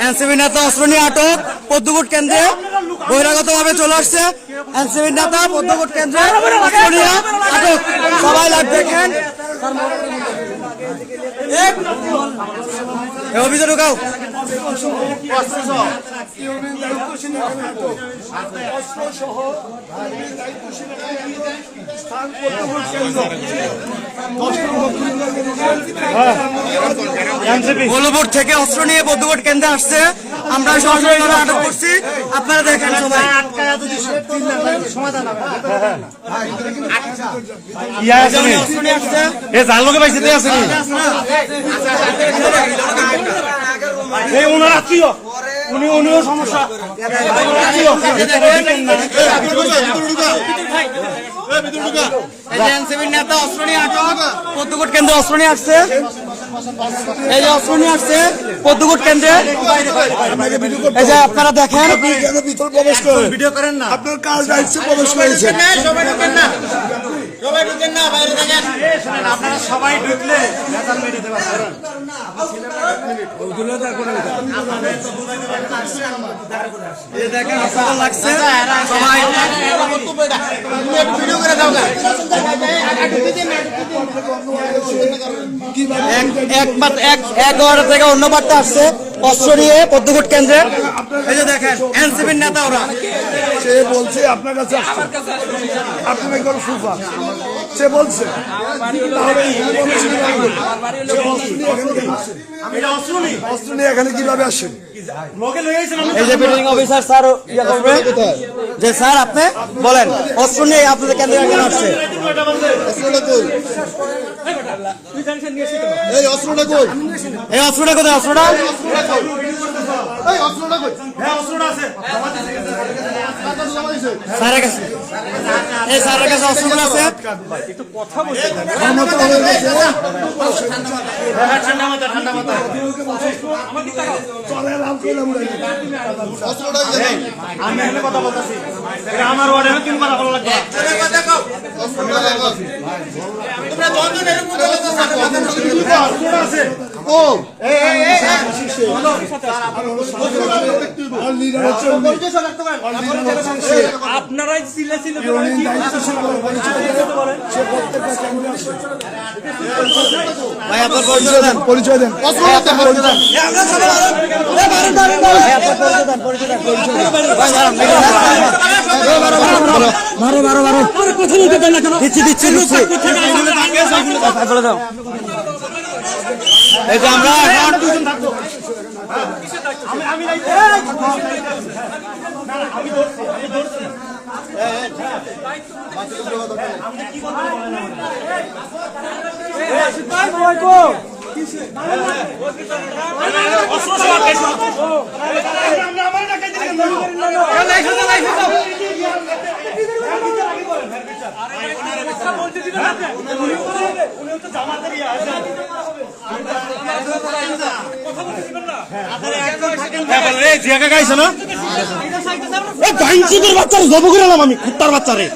NCP নেতা অস্ত্র নিয়ে আটক পদ্মকুট কেন্দ্রে বহিরাগতভাবে চলে আসছে। এনসিপি নেতা পদ্মকুট কেন্দ্রে অস্ত্র নিয়ে আটক। সবাই লাইভ দেখেন। অভিযোগ ঢুকাও। বলপুর থেকে অস্ত্র নিয়ে পদ্মকুট কেন্দ্রে আসছে। আমরা সরাসরি আটক করছি, আপনারা দেখেন সবাই। উনিও সমস্যা এনসিপির নেতা অস্ত্র নিয়ে আটক পদ্মকুট কেন্দ্রে অস্ত্র নিয়ে আসছে। এই যে অস্ত্র নিয়ে আসছে পদ্মকুট কেন্দ্রে। এই যে আপনারা দেখেন, ভিতর প্রবেশ করেন, ভিডিও করেন না, আপনার কাজ দায়িত্বে প্রবেশ করেছে। সবাই ঢুকেন না, সবাই ঢুকেন না, বাইরে দেখেন। আপনারা সবাই ঢুকলে দেখেন হাসপাতাল লাগছে। সবাই ভিডিও করে দাও। 11 থেকে অন্য বার্তা আসছে অস্ত্র নিয়ে পদ্মকুট কেন্দ্রে। এই যে দেখেন এনসিপির নেতা ওরা। সে বলছে আপনার কাছে আপনার একবার সুফা সে বলছে অস্ত্র নিয়ে এখানে কিভাবে আসেন? এই যে প্রিজাইডিং অফিসার স্যার ইয়া করবে যে স্যার আপনি বলেন অস্ত্র নিয়ে আপনাদের কেন্দ্রে কেন আসছে? এই অস্ত্রটা কই? এই অস্ত্রটা কোথায়? অস্ত্রটা স্যারের কাছে। এই স্যারের কাছে অস্ত্রগুলো আছে। আমি এখানে কথা বলতেছি, আমার ওয়ার্ডে তুমি কথা বলা লাগবে। আপনারাই পরিচয় দেন। এই যে আমরা বাচ্চারে জব করে আমি কুত্তার বাচ্চারে